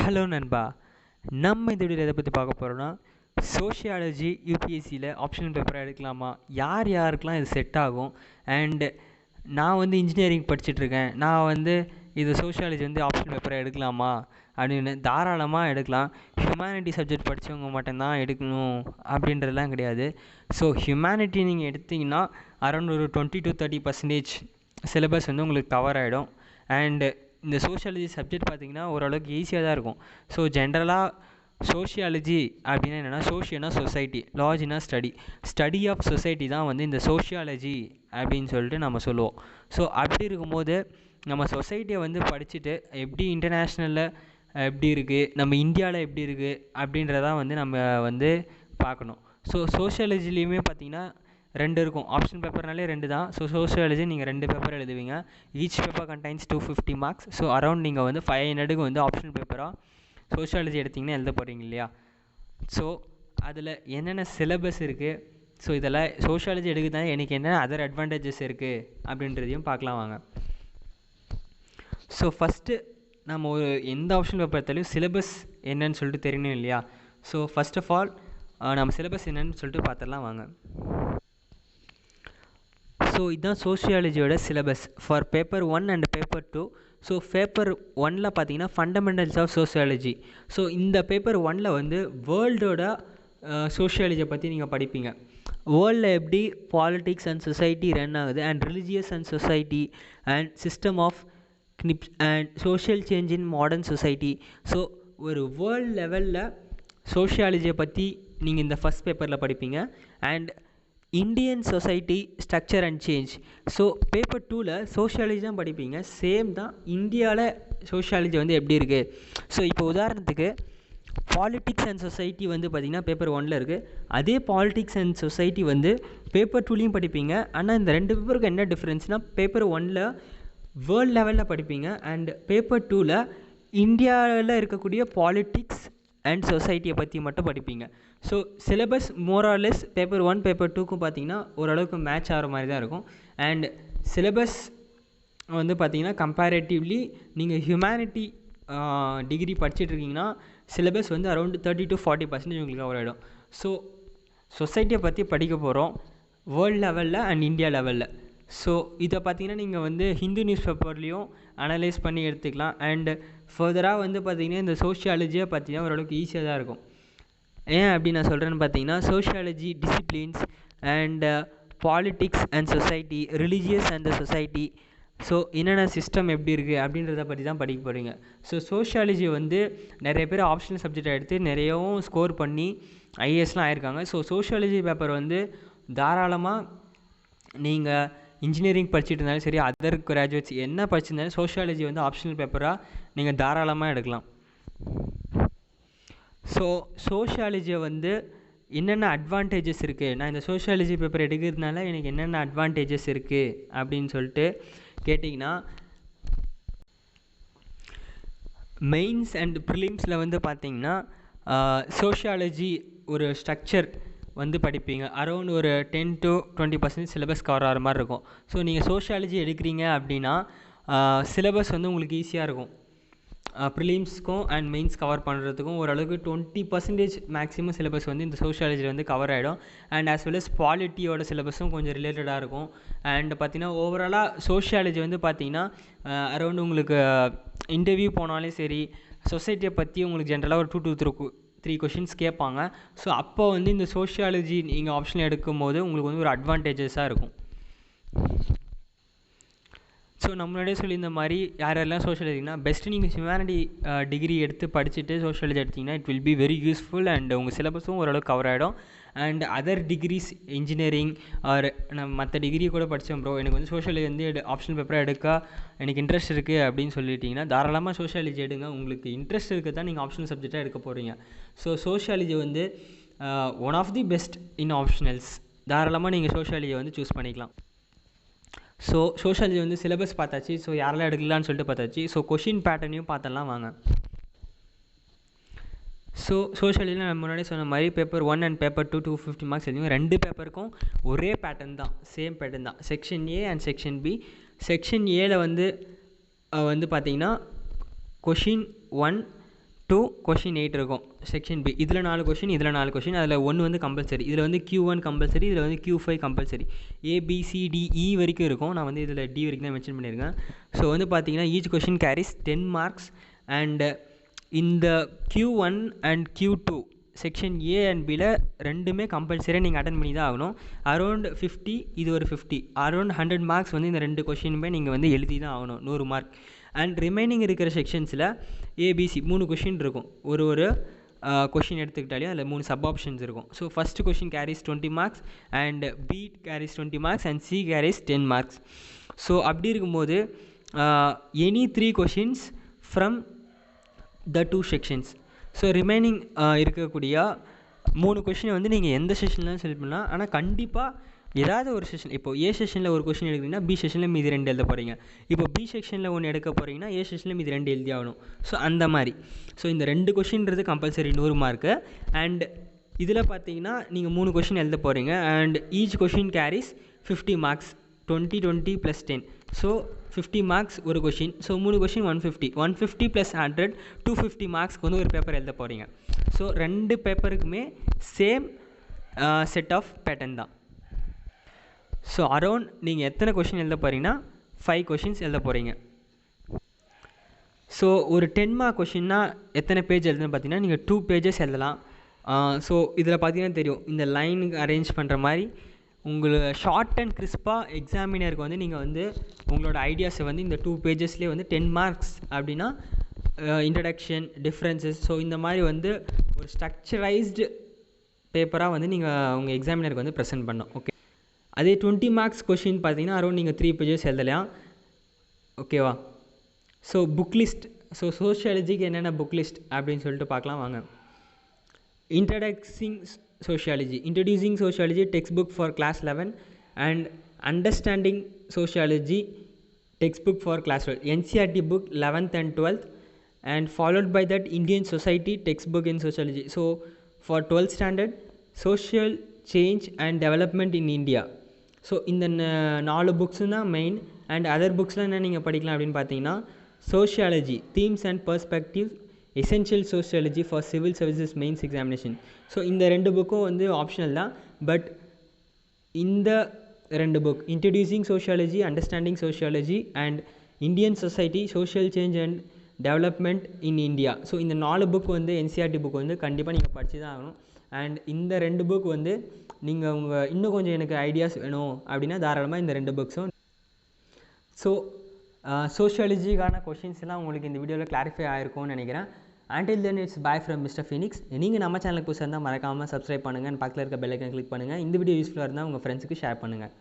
Hello நண்பா, நம்ம இந்த வீடியோவில் எதை பற்றி பார்க்க போகிறோன்னா, சோஷியாலஜி யூபிஎஸ்சியில் ஆப்ஷனல் பேப்பராக எடுக்கலாமா, யார் யாருக்கெலாம் இது செட் ஆகும், அண்டு நான் வந்து இன்ஜினியரிங் படிச்சுட்ருக்கேன், நான் வந்து இது சோஷியாலஜி வந்து ஆப்ஷனல் பேப்பராக எடுக்கலாமா அப்படின்னு தாராளமாக எடுக்கலாம். ஹியூமனிட்டி சப்ஜெக்ட் படித்தவங்க மட்டும்தான் எடுக்கணும் அப்படின்றதுலாம் கிடையாது. ஸோ ஹியூமனிட்டி நீங்கள் எடுத்திங்கன்னா அரௌண்ட் ஒரு 20-30% சிலபஸ் வந்து உங்களுக்கு கவர் ஆகிடும். அண்டு இந்த சோஷியாலஜி சப்ஜெக்ட் பார்த்திங்கன்னா ஓரளவுக்கு ஈஸியாக தான் இருக்கும். ஸோ ஜென்ரலாக சோஷியாலஜி அப்படின்னா என்னென்னா, சோஷியல்னா சொசைட்டி, லாஜினா ஸ்டடி ஆஃப் சொசைட்டி தான் வந்து இந்த சோஷியாலஜி அப்படின்னு சொல்லிட்டு நம்ம சொல்லுவோம். ஸோ அப்படி இருக்கும்போது நம்ம சொசைட்டியை வந்து படிச்சுட்டு எப்படி இன்டர்நேஷ்னலில் எப்படி இருக்குது, நம்ம இந்தியாவில் எப்படி இருக்குது அப்படின்றதான் வந்து நம்ம வந்து பார்க்கணும். ஸோ சோஷியாலஜிலையுமே பார்த்திங்கன்னா 2 இருக்கும். ஆப்ஷன் பேப்பர்னாலே 2 தான். ஸோ சோஷியாலஜி நீங்கள் 2 பேப்பர் எழுதுவீங்க. Each paper contains 250 marks. So around நீங்கள் வந்து 500க்கு வந்து ஆப்ஷன் பேப்பராக சோஷியாலஜி எடுத்திங்கன்னா எழுத போகிறீங்க இல்லையா. ஸோ அதில் என்னென்ன சிலபஸ் இருக்குது, ஸோ இதெல்லாம் சோஷியாலஜி எடுக்கிறதால எனக்கு என்ன அதர் அட்வான்டேஜஸ் இருக்குது அப்படின்றதையும் பார்க்கலாம் வாங்க. ஸோ ஃபஸ்ட்டு நம்ம ஒரு எந்த ஆப்ஷன் பேப்பர் எடுத்தாலும் சிலபஸ் என்னன்னு சொல்லிட்டு தெரியணும் இல்லையா. ஸோ ஃபஸ்ட் ஆஃப் ஆல் நம்ம சிலபஸ் என்னன்னு சொல்லிட்டு பார்த்துடலாம் வாங்க. ஸோ இதுதான் சோஷியாலஜியோட syllabus for paper 1 and paper 2. So paper 1ல் பார்த்தீங்கன்னா ஃபண்டமெண்டல்ஸ் ஆஃப் சோஷியாலஜி. ஸோ இந்த பேப்பர் 1ல் வந்து வேர்ல்டோட சோஷியாலஜியை பற்றி நீங்கள் படிப்பீங்க. வேர்ல்டில் எப்படி பாலிட்டிக்ஸ் அண்ட் சொசைட்டி ரன் ஆகுது, and religious and society, and system of kinship and social change in modern society. So ஒரு வேர்ல்டு லெவலில் சோஷியாலஜியை பற்றி நீங்கள் இந்த ஃபஸ்ட் பேப்பரில் படிப்பீங்க. And Indian society structure and change. So paper 2ல் சோஷியாலஜி தான் படிப்பீங்க. சேம் தான் இந்தியாவில் சோஷியாலஜி வந்து எப்படி இருக்குது. ஸோ இப்போ உதாரணத்துக்கு பாலிட்டிக்ஸ் அண்ட் சொசைட்டி வந்து பார்த்திங்கன்னா பேப்பர் 1ல் இருக்குது. அதே பாலிட்டிக்ஸ் அண்ட் சொசைட்டி வந்து பேப்பர் 2லேயும் படிப்பீங்க. ஆனால் இந்த 2 பேப்பருக்கு என்ன டிஃப்ரென்ஸ்னால், பேப்பர் 1ல் வேர்ல்டு லெவலில் படிப்பீங்க, அண்ட் பேப்பர் 2ல் இந்தியாவில் இருக்கக்கூடிய பாலிட்டிக்ஸ் அண்ட் சொசைட்டியை பற்றி மட்டும் படிப்பீங்க. ஸோ சிலபஸ் மோரார்லெஸ் பேப்பர் 1 பேப்பர் 2க்கும் பார்த்திங்கன்னா ஓரளவுக்கு மேட்ச் ஆகிற மாதிரி தான் இருக்கும். அண்ட் சிலபஸ் வந்து பார்த்திங்கன்னா கம்பேரேட்டிவ்லி நீங்கள் ஹியூமனிட்டி டிகிரி படிச்சுட்ருக்கீங்கன்னா சிலபஸ் வந்து அரௌண்ட் 30-40% உங்களுக்கு கவர் ஆகிடும். ஸோ சொசைட்டியை பற்றி படிக்க போகிறோம் வேர்ல்டு லெவலில் அண்ட் இந்தியா லெவலில். ஸோ இதை பார்த்திங்கன்னா நீங்கள் வந்து ஹிந்து நியூஸ் பேப்பர்லேயும் அனலைஸ் பண்ணி எடுத்துக்கலாம். அண்டு ஃபர்தராக வந்து பார்த்திங்கன்னா இந்த சோஷியாலஜியை பார்த்திங்கன்னா ஓரளவுக்கு ஈஸியாக தான் இருக்கும். ஏன் அப்படி நான் சொல்கிறேன்னு பார்த்தீங்கன்னா, sociology disciplines and politics and society, religious and society, so என்னென்ன சிஸ்டம் எப்படி இருக்குது அப்படின்றத பற்றி தான் படிக்க போகிறீங்க. ஸோ சோஷியாலஜி வந்து நிறைய பேர் ஆப்ஷனல் சப்ஜெக்டை எடுத்து நிறையவும் ஸ்கோர் பண்ணி ஐஏஎஸ்லாம் ஆயிருக்காங்க. ஸோ சோஷியாலஜி பேப்பர் வந்து தாராளமாக நீங்கள் இன்ஜினியரிங் படிச்சுட்டு இருந்தாலும் சரி, அதர் கிராஜுவேட்ஸ் என்ன படிச்சிருந்தாலும் சோஷியாலஜி வந்து ஆப்ஷனல் பேப்பராக நீங்கள் தாராளமாக எடுக்கலாம். ஸோ சோஷியாலஜியை வந்து என்னென்ன அட்வான்டேஜஸ் இருக்குது, நான் இந்த சோஷியாலஜி பேப்பர் எடுக்கிறதுனால எனக்கு என்னென்ன அட்வான்டேஜஸ் இருக்குது அப்படின்னு சொல்லிட்டு கேட்டிங்கன்னா, மெயின்ஸ் அண்ட் ப்ரிலிம்ஸில் வந்து பார்த்திங்கன்னா சோஷியாலஜி ஒரு ஸ்ட்ரக்சர் வந்து படிப்பீங்க. அரௌண்ட் ஒரு 10-20% சிலபஸ் கவர் ஆகிற மாதிரி இருக்கும். ஸோ நீங்கள் சோஷியாலஜி எடுக்கிறீங்க அப்படின்னா சிலபஸ் வந்து உங்களுக்கு ஈஸியாக இருக்கும். ப்ரிலிம்ஸ்க்கும் அண்ட் மெயின்ஸ் கவர் பண்ணுறதுக்கும் ஓரளவுக்கு 20% மேக்ஸிமம் சிலபஸ் வந்து இந்த சோஷியாலஜியில் வந்து கவர் ஆகிடும். அண்ட் ஆஸ் வெல் அஸ் பாலிட்டியோட சிலபஸும் கொஞ்சம் ரிலேட்டடாக இருக்கும். அண்ட் பார்த்திங்கன்னா ஓவராலாக சோஷியாலஜி வந்து பார்த்திங்கன்னா அரௌண்ட் உங்களுக்கு இன்டர்வியூ போனாலே சரி, சொசைட்டியை பற்றி உங்களுக்கு ஜென்ரலாக ஒரு 2-3 கொஷின்ஸ் கேட்பாங்க. ஸோ அப்போ வந்து இந்த சோஷியாலஜி நீங்கள் ஆப்ஷன் எடுக்கும் போது உங்களுக்கு வந்து ஒரு அட்வான்டேஜஸாக இருக்கும். ஸோ நம்மளுடைய சொல்லியிருந்த மாதிரி யாரெல்லாம் சோஷியாலஜினா பெஸ்ட்டு நீங்கள் ஹியூமனிட்டி டிகிரி எடுத்து படிச்சுட்டு சோஷியாலஜி எடுத்திங்கன்னா it will be very useful. And உங்கள் சிலபஸும் ஓரளவுக்கு கவர் ஆகிடும். And other degrees engineering or நம்ம மற்ற டிகிரி கூட படித்தேன் ப்ரோ, எனக்கு வந்து சோஷியாலஜி வந்து ஆப்ஷனல் பேப்பராக எடுக்க எனக்கு இன்ட்ரெஸ்ட் இருக்குது அப்படின்னு சொல்லிட்டிங்கன்னா தாராளமாக சோஷியாலஜி எடுங்க. உங்களுக்கு இன்ட்ரெஸ்ட் இருக்குது தான் நீங்கள் ஆப்ஷனல் சப்ஜெக்டாக எடுக்க போகிறீங்க. ஸோ சோஷியாலஜி வந்து one of the best in optionals. தாராளமாக நீங்கள் சோஷியாலஜியை வந்து சூஸ் பண்ணிக்கலாம். ஸோ சோஷியாலஜி வந்து சிலபஸ் பார்த்தாச்சு. ஸோ யாரெல்லாம் எடுக்கலான்னு சொல்லிட்டு பார்த்தாச்சு. ஸோ கொஷின் பேட்டர்னையும் பார்த்தலாம் வாங்க. ஸோ சோஷியாலஜியில் நம்ம முன்னாடி சொன்ன மாதிரி பேப்பர் 1 அண்ட் பேப்பர் 2 250 மார்க்ஸ் எழுதிங்க. 2 பேப்பருக்கும் ஒரே பேட்டர்ன் தான், சேம் பேட்டர்ன் தான். Section A and section B. Section ஏல வந்து பார்த்திங்கன்னா கொஷின் 1 to question 8 இருக்கும் செக்ஷன் பி. இதில் 4 கொஷின், இதில் 4 கொஷின், அதில் ஒன்று வந்து கம்பல்சரி. இதில் வந்து Q1 கம்பல்சரி, இதில் வந்து Q5 கம்பல்சரி. ABCDE வரைக்கும் இருக்கும். நான் வந்து இதில் D வரைக்கும் தான் மென்ஷன் பண்ணியிருக்கேன். ஸோ வந்து பார்த்தீங்கன்னா each question carries 10 marks. And இந்த Q1 and Q2 section A and பியில் ரெண்டுமே கம்பல்சரியாக நீங்கள் அட்டன் பண்ணி தான் ஆகணும். அரௌண்ட் 50, இது ஒரு 50, அரௌண்ட் 100 மார்க்ஸ் வந்து இந்த ரெண்டு கொஷினுமே நீங்கள் வந்து எழுதி தான் ஆகணும், 100 மார்க். அண்ட் ரிமைனிங் இருக்கிற செக்ஷன்ஸில் ஏபிசி 3 கொஷின் இருக்கும். ஒரு கொஷின் எடுத்துக்கிட்டாலே அதில் 3 சப் ஆப்ஷன்ஸ் இருக்கும். So first question carries 20 marks, and B carries 20 marks, and C carries 10 marks. So அப்படி இருக்கும்போது any 3 questions from the 2 sections. So remaining இருக்கக்கூடிய 3 கொஷினை வந்து நீங்கள் எந்த செஷன்லாம் செலக்ட் பண்ணலாம். ஆனால் கண்டிப்பாக ஏதாவது ஒரு செஷன், இப்போ ஏ செஷனில் ஒரு கொஷின் எடுக்கிறீங்கன்னா பி செஷனில் மீதி 2 எழுத போகிறீங்க. இப்போ பி செக்ஷனில் ஒன்று எடுக்க போகிறீங்கன்னா ஏ செஷனில் மீதி 2 எழுதி ஆகணும். ஸோ அந்த மாதிரி. ஸோ இந்த 2 கொஷின்றது கம்பல்சரி 100 மார்க்கு. அண்ட் இதில் பார்த்தீங்கன்னா நீங்கள் 3 கொஷின் எழுத போகிறீங்க. And each question carries 50 marks, 20 20 + 10. So 50 marks ஒரு கொஷின். ஸோ 3 கொஷின் 150, 150 + 100 250 மார்க்ஸ்க்கு வந்து ஒரு பேப்பர் எழுத போகிறீங்க. ஸோ 2 பேப்பருக்குமே சேம் செட் ஆஃப் பேட்டர்ன் தான். ஸோ அரௌண்ட் நீங்கள் எத்தனை கொஷின் எழுத போகிறீங்கன்னா 5 கொஷின்ஸ் எழுத போகிறீங்க. ஸோ ஒரு 10 மார்க் கொஷின்னா எத்தனை பேஜ் எழுதுன்னு பார்த்தீங்கன்னா நீங்கள் 2 பேஜஸ் எழுதலாம். ஸோ இதில் பார்த்தீங்கன்னா தெரியும், இந்த லைனுக்கு அரேஞ்ச் பண்ணுற மாதிரி உங்களுக்கு ஷார்ட் அண்ட் கிறிஸ்பாக எக்ஸாமினருக்கு வந்து நீங்கள் வந்து உங்களோட ஐடியாஸை வந்து இந்த 2 பேஜஸ்லேயே வந்து 10 மார்க்ஸ் அப்படின்னா இன்ட்ரடக்ஷன், டிஃப்ரென்சஸ், ஸோ இந்த மாதிரி வந்து ஒரு ஸ்ட்ரக்சரைஸ்டு பேப்பராக வந்து நீங்கள் உங்கள் எக்ஸாமினருக்கு வந்து ப்ரெசென்ட் பண்ணணும். ஓகே, அதே 20 மார்க்ஸ் கொஷின் பார்த்தீங்கன்னா அரௌண்ட் நீங்கள் 3 பேஜஸ் எழுதலாம். ஓகேவா? ஸோ புக் லிஸ்ட், ஸோ சோஷியாலஜிக்கு என்னென்ன புக் லிஸ்ட் அப்படின்னு சொல்லிட்டு பார்க்கலாம் வாங்க. Introducing Sociology textbook for class 11 and Understanding Sociology textbook for class 12. NCERT book 11th and 12th, and followed by that Indian Society textbook in Sociology. So for 12th standard, Social Change and Development in India. So இந்த 4 books தான் main. And other புக்ஸ்லாம் என்ன நீங்கள் படிக்கலாம் அப்படின்னு பார்த்தீங்கன்னா sociology themes and perspectives, essential sociology for civil services mains examination. So இந்த 2 புக்கும் வந்து ஆப்ஷனல் தான். பட் இந்த 2 book, introducing sociology, understanding sociology, and Indian society, social change and development in India. So இந்த 4 புக் வந்து என்சிஆர்டி புக் வந்து கண்டிப்பாக நீங்கள் படித்து தான் ஆகணும். அண்ட் இந்த 2 புக் வந்து நீங்கள் இன்னும் கொஞ்சம் எனக்கு ஐடியாஸ் வேணும் அப்படின்னா தாராளமாக இந்த 2 புக்ஸும். ஸோ சோஷியாலஜிக்கான கொஷின்ஸ் எல்லாம் உங்களுக்கு இந்த வீடியோவில் கிளாரிஃபை ஆகிருக்கும்னு நினைக்கிறேன். Until then, it's bye from Mr. Phoenix. நீங்கள் நம்ம சேனலுக்கு புதுசாக இருந்தால் மறக்காமல் சப்ஸ்கிரைப் பண்ணுங்கள், பக்கத்தில் இருக்க பெல் ஐக்கன் கிளிக் பண்ணுங்கள். இந்த வீடியோ யூஸ்ஃபுல்லாக இருந்தால் உங்கள் ஃப்ரெண்ட்ஸுக்கு ஷேர் பண்ணுங்கள்.